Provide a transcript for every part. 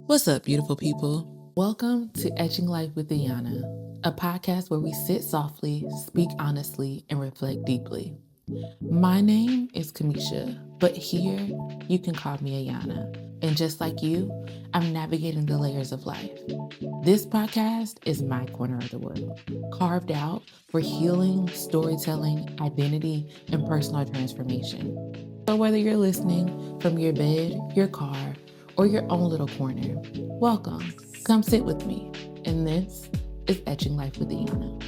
What's up, beautiful people? Welcome to Etching Life with Ayanna, a podcast where we sit softly, speak honestly, and reflect deeply. My name is Kamisha, but here you can call me Ayanna. And just like you, I'm navigating the layers of life. This podcast is my corner of the world, carved out for healing, storytelling, identity, and personal transformation. So whether you're listening from your bed, your car, or your own little corner, welcome. Come sit with me. And this is Etching Life with Ayanna.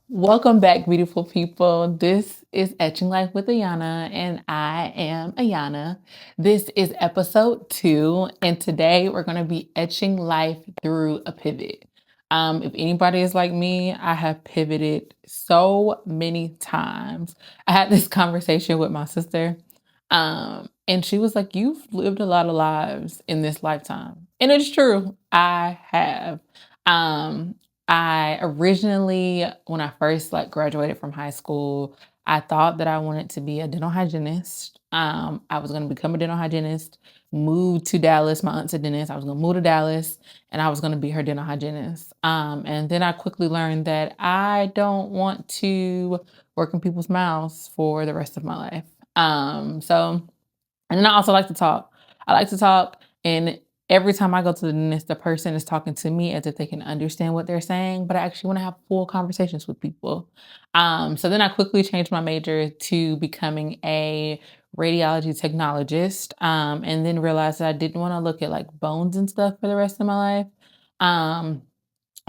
Welcome back, beautiful people. This is Etching Life with Ayanna, and I am Ayanna. This is episode 2, and today we're going to be etching life through a pivot. If anybody is like me, I have pivoted so many times. I had this conversation with my sister, and she was like, "You've lived a lot of lives in this lifetime," and it's true. I have. I originally, when I first graduated from high school, I thought that I wanted to be a dental hygienist. I was going to become a dental hygienist, move to Dallas. My aunt's a dentist. I was going to move to Dallas and I was going to be her dental hygienist. And then I quickly learned that I don't want to work in people's mouths for the rest of my life. And then I also like to talk. I like to talk, and every time I go to the dentist, the person is talking to me as if they can understand what they're saying, but I actually want to have full conversations with people. So then I quickly changed my major to becoming a radiology technologist, and then realized that I didn't want to look at like bones and stuff for the rest of my life.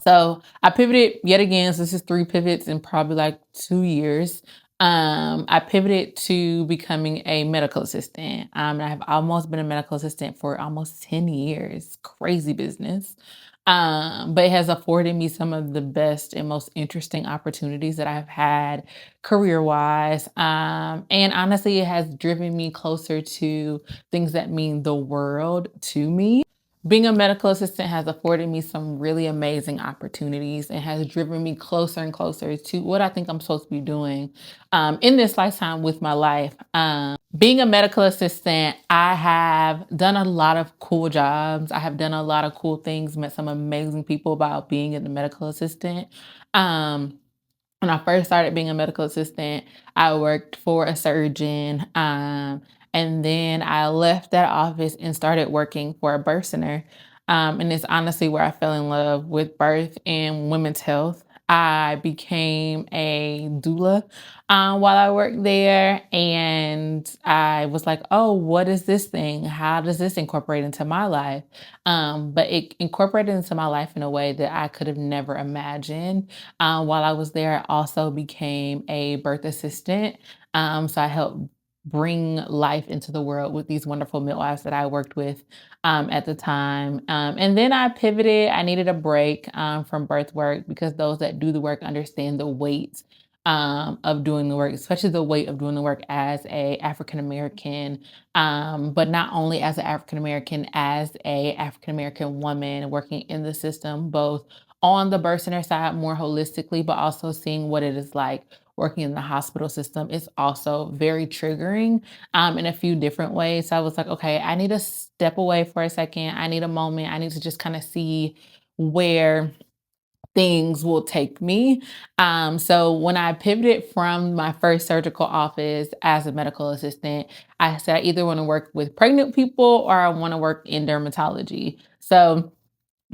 So I pivoted yet again. So this is 3 pivots in probably like 2 years. I pivoted to becoming a medical assistant. And I've almost been a medical assistant for almost 10 years. Crazy business. But it has afforded me some of the best and most interesting opportunities that I've had career-wise. And honestly, it has driven me closer to things that mean the world to me. Being a medical assistant has afforded me some really amazing opportunities and has driven me closer and closer to what I think I'm supposed to be doing in this lifetime with my life. Being a medical assistant, I have done a lot of cool jobs. I have done a lot of cool things, met some amazing people about being a medical assistant. When I first started being a medical assistant, I worked for a surgeon. And then I left that office and started working for a birth center. And it's honestly where I fell in love with birth and women's health. I became a doula while I worked there. And I was like, oh, what is this thing? How does this incorporate into my life? But it incorporated into my life in a way that I could have never imagined. While I was there, I also became a birth assistant. So I helped bring life into the world with these wonderful midwives that I worked with at the time. And then I pivoted. I needed a break from birth work because those that do the work understand the weight of doing the work, especially the weight of doing the work as a African American, but not only as an African American, as a African American woman working in the system, both on the birth center side more holistically, but also seeing what it is like working in the hospital system is also very triggering in a few different ways. So I was like, okay, I need to step away for a second. I need a moment. I need to just kind of see where things will take me. So when I pivoted from my first surgical office as a medical assistant, I said I either want to work with pregnant people or I want to work in dermatology. So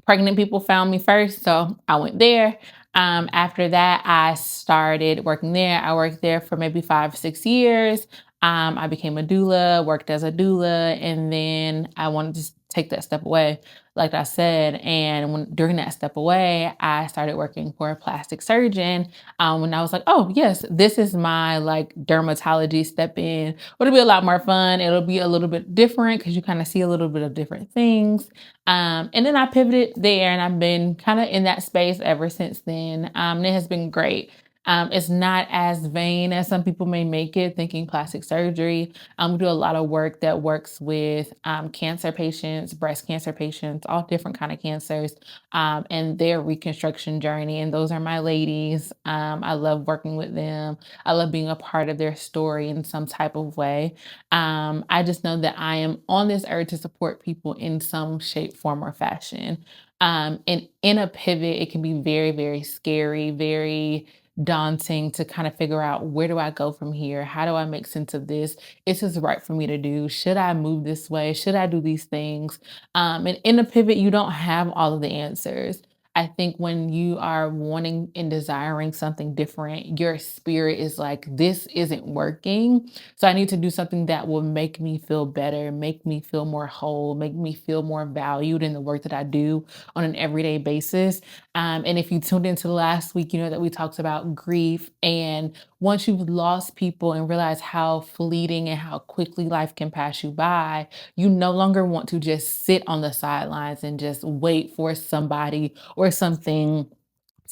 pregnant people found me first, so I went there. After that, I started working there. I worked there for maybe 5, 6 years. I became a doula, worked as a doula, and then I wanted to take that step away, like I said. And during that step away, I started working for a plastic surgeon. When I was like, oh yes, this is my dermatology step in. It'll be a lot more fun. It'll be a little bit different because you kind of see a little bit of different things. And then I pivoted there and I've been kind of in that space ever since then. And it has been great. It's not as vain as some people may make it, thinking plastic surgery. We do a lot of work that works with cancer patients, breast cancer patients, all different kind of cancers, and their reconstruction journey. And those are my ladies. I love working with them. I love being a part of their story in some type of way. I just know that I am on this earth to support people in some shape, form, or fashion. And in a pivot, it can be very, very scary, very daunting to kind of figure out, where do I go from here? How do I make sense of this? Is this right for me to do? Should I move this way? Should I do these things? And in a pivot, you don't have all of the answers. I think when you are wanting and desiring something different, your spirit is like, this isn't working. So I need to do something that will make me feel better, make me feel more whole, make me feel more valued in the work that I do on an everyday basis. And if you tuned into last week, you know that we talked about grief. And once you've lost people and realize how fleeting and how quickly life can pass you by, you no longer want to just sit on the sidelines and just wait for somebody or something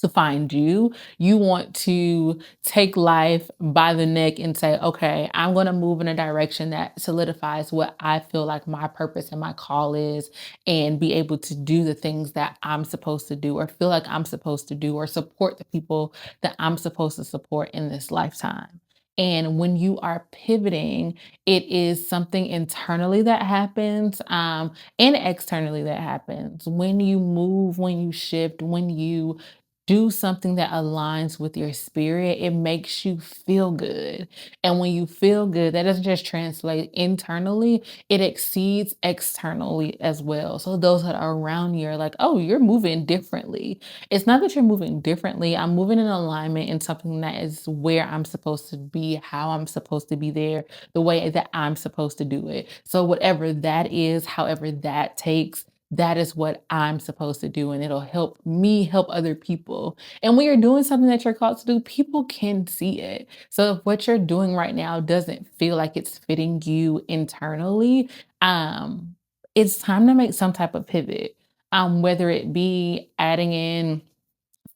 to find you. You want to take life by the neck and say, okay, I'm going to move in a direction that solidifies what I feel like my purpose and my call is, and be able to do the things that I'm supposed to do, or feel like I'm supposed to do, or support the people that I'm supposed to support in this lifetime. And when you are pivoting, it is something internally that happens, and externally that happens. When you move, when you shift, when you do something that aligns with your spirit, it makes you feel good. And when you feel good, that doesn't just translate internally, it exceeds externally as well. So those that are around you are like, oh, you're moving differently. It's not that you're moving differently. I'm moving in alignment in something that is where I'm supposed to be, how I'm supposed to be there, the way that I'm supposed to do it. So whatever that is, however that takes, that is what I'm supposed to do, and it'll help me help other people. And when you're doing something that you're called to do, people can see it. So if what you're doing right now doesn't feel like it's fitting you internally, um, it's time to make some type of pivot. Whether it be adding in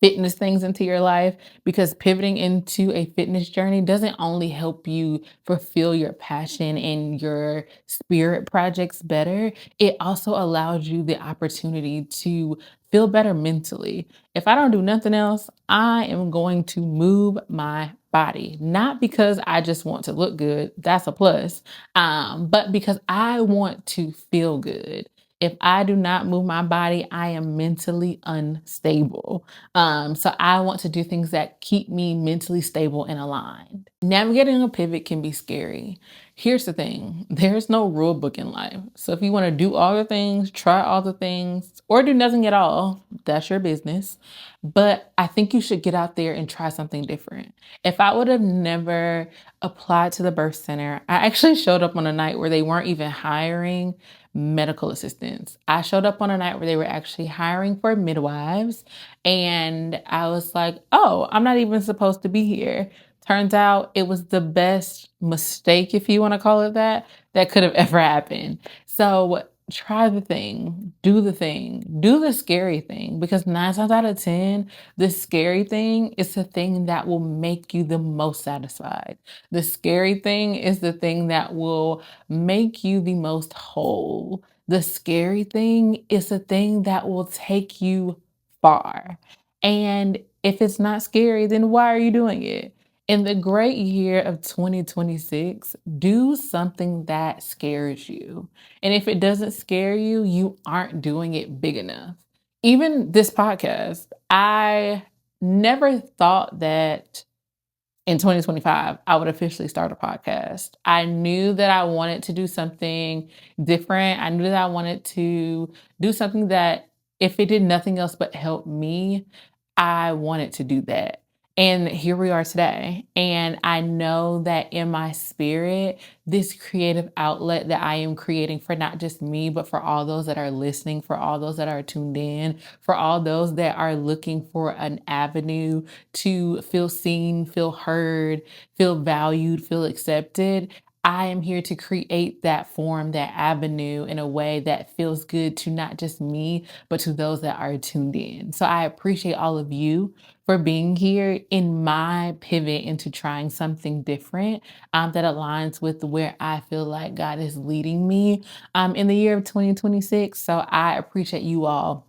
fitness things into your life, because pivoting into a fitness journey doesn't only help you fulfill your passion and your spirit projects better, it also allows you the opportunity to feel better mentally. If I don't do nothing else, I am going to move my body, not because I just want to look good, that's a plus, but because I want to feel good. If I do not move my body, I am mentally unstable. So I want to do things that keep me mentally stable and aligned. Navigating a pivot can be scary. Here's the thing, there's no rule book in life. So if you want to do all the things, try all the things, or do nothing at all, that's your business. But I think you should get out there and try something different. If I would have never applied to the birth center, I actually showed up on a night where they weren't even hiring medical assistants. I showed up on a night where they were actually hiring for midwives. And I was like, oh, I'm not even supposed to be here. Turns out it was the best mistake, if you want to call it that, that could have ever happened. So try the thing, do the scary thing, because 9 times out of 10, the scary thing is the thing that will make you the most satisfied. The scary thing is the thing that will make you the most whole. The scary thing is the thing that will take you far. And if it's not scary, then why are you doing it? In the great year of 2026, do something that scares you. And if it doesn't scare you, you aren't doing it big enough. Even this podcast, I never thought that in 2025, I would officially start a podcast. I knew that I wanted to do something different. I knew that I wanted to do something that, if it did nothing else but help me, I wanted to do that. And here we are today. And I know that in my spirit, this creative outlet that I am creating for not just me, but for all those that are listening, for all those that are tuned in, for all those that are looking for an avenue to feel seen, feel heard, feel valued, feel accepted. I am here to create that form, that avenue in a way that feels good to not just me, but to those that are tuned in. So I appreciate all of you for being here in my pivot into trying something different that aligns with where I feel like God is leading me in the year of 2026. So I appreciate you all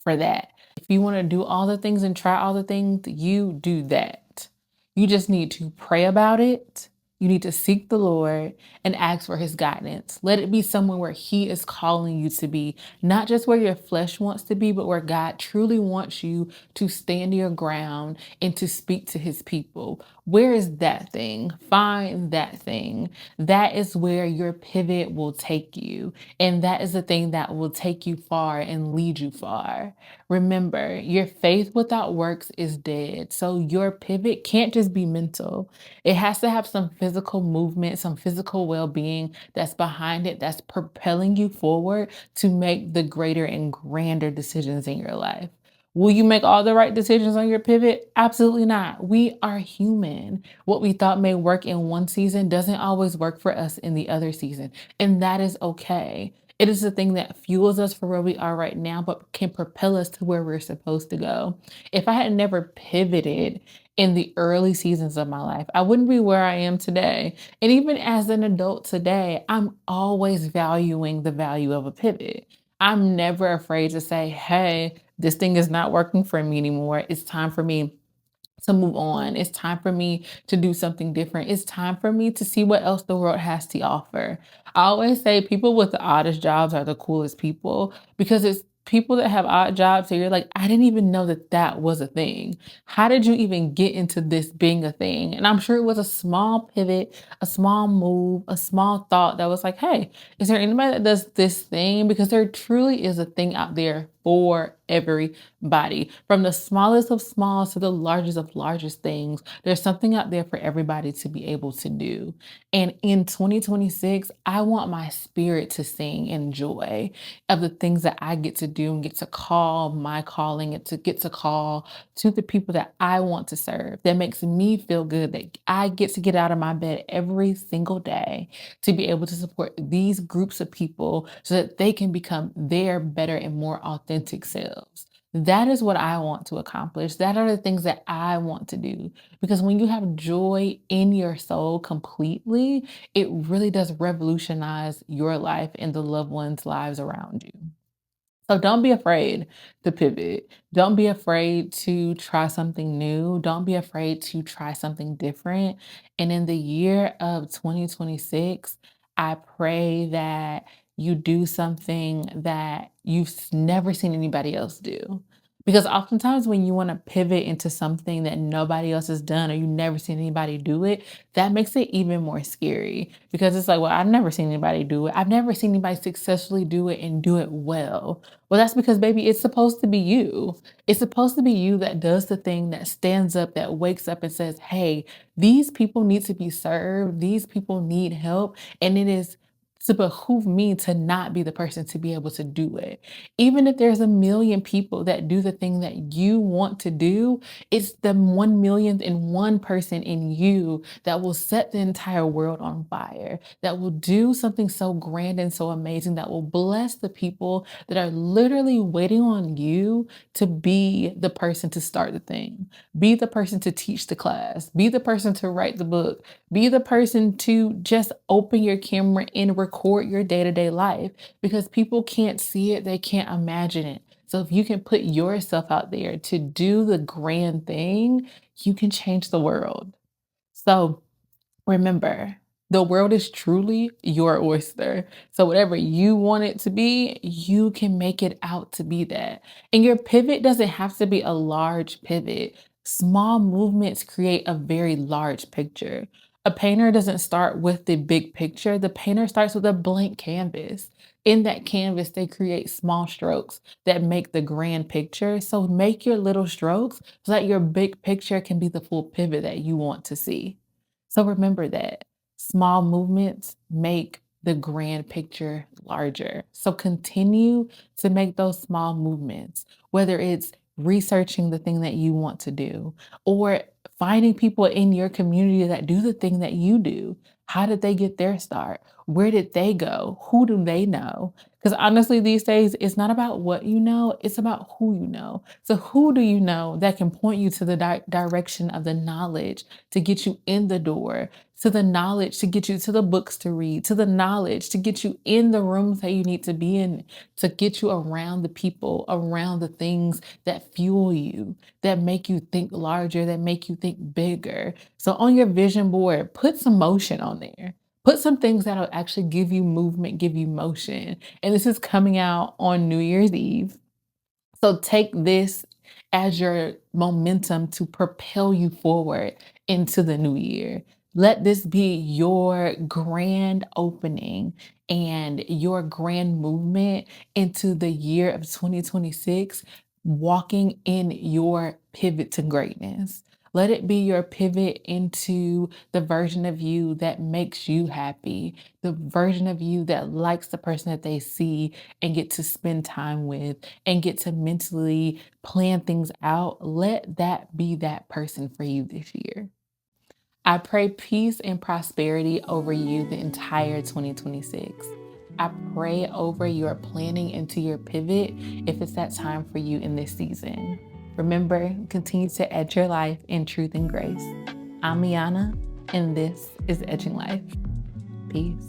for that. If you want to do all the things and try all the things, you do that. You just need to pray about it. You need to seek the Lord and ask for his guidance. Let it be somewhere where he is calling you to be, not just where your flesh wants to be, but where God truly wants you to stand your ground and to speak to his people. Where is that thing? Find that thing. That is where your pivot will take you. And that is the thing that will take you far and lead you far. Remember, your faith without works is dead. So your pivot can't just be mental. It has to have some physical movement, some physical well being that's behind it, that's propelling you forward to make the greater and grander decisions in your life. Will you make all the right decisions on your pivot? Absolutely not. We are human. What we thought may work in one season doesn't always work for us in the other season. And that is okay. It is the thing that fuels us for where we are right now, but can propel us to where we're supposed to go. If I had never pivoted in the early seasons of my life, I wouldn't be where I am today. And even as an adult today, I'm always valuing the value of a pivot. I'm never afraid to say, hey, this thing is not working for me anymore. It's time for me to move on. It's time for me to do something different. It's time for me to see what else the world has to offer. I always say people with the oddest jobs are the coolest people because it's people that have odd jobs that you're like, I didn't even know that that was a thing. How did you even get into this being a thing? And I'm sure it was a small pivot, a small move, a small thought that was like, hey, is there anybody that does this thing? Because there truly is a thing out there for everybody. From the smallest of smalls to the largest of largest things, there's something out there for everybody to be able to do. And in 2026, I want my spirit to sing in joy of the things that I get to do and get to call my calling and to get to call to the people that I want to serve. That makes me feel good that I get to get out of my bed every single day to be able to support these groups of people so that they can become their better and more authentic selves. That is what I want to accomplish. That are the things that I want to do. Because when you have joy in your soul completely, it really does revolutionize your life and the loved ones' lives around you. So don't be afraid to pivot. Don't be afraid to try something new. Don't be afraid to try something different. And in the year of 2026, I pray that you do something that never seen anybody else do. Because oftentimes when you want to pivot into something that nobody else has done or you never seen anybody do it, that makes it even more scary because it's like, well, I've never seen anybody do it. I've never seen anybody successfully do it and do it well. Well, that's because, baby, it's supposed to be you. It's supposed to be you that does the thing, that stands up, that wakes up and says, hey, these people need to be served. These people need help. And it is to behoove me to not be the person to be able to do it. Even if there's a million people that do the thing that you want to do, it's the 1 millionth and one person in you that will set the entire world on fire, that will do something so grand and so amazing, that will bless the people that are literally waiting on you to be the person to start the thing, be the person to teach the class, be the person to write the book, be the person to just open your camera and record your day to day life because people can't see it, they can't imagine it. So if you can put yourself out there to do the grand thing, you can change the world. So remember, the world is truly your oyster. So whatever you want it to be, you can make it out to be that. And your pivot doesn't have to be a large pivot. Small movements create a very large picture. A painter doesn't start with the big picture. The painter starts with a blank canvas. In that canvas, they create small strokes that make the grand picture. So make your little strokes so that your big picture can be the full pivot that you want to see. So remember that small movements make the grand picture larger. So continue to make those small movements, whether it's researching the thing that you want to do or finding people in your community that do the thing that you do. How did they get their start? Where did they go? Who do they know? Because honestly, these days, it's not about what you know, it's about who you know. So, who do you know that can point you to the direction of the knowledge to get you in the door, to the knowledge to get you to the books to read, to the knowledge to get you in the rooms that you need to be in, to get you around the people, around the things that fuel you, that make you think larger, that make you think bigger. So, on your vision board, put some motion on there. Put some things that'll actually give you movement, give you motion. And this is coming out on New Year's Eve. So take this as your momentum to propel you forward into the new year. Let this be your grand opening and your grand movement into the year of 2026, walking in your pivot to greatness. Let it be your pivot into the version of you that makes you happy, the version of you that likes the person that they see and get to spend time with and get to mentally plan things out. Let that be that person for you this year. I pray peace and prosperity over you the entire 2026. I pray over your planning into your pivot if it's that time for you in this season. Remember, continue to edge your life in truth and grace. I'm Ayanna, and this is Etching Life. Peace.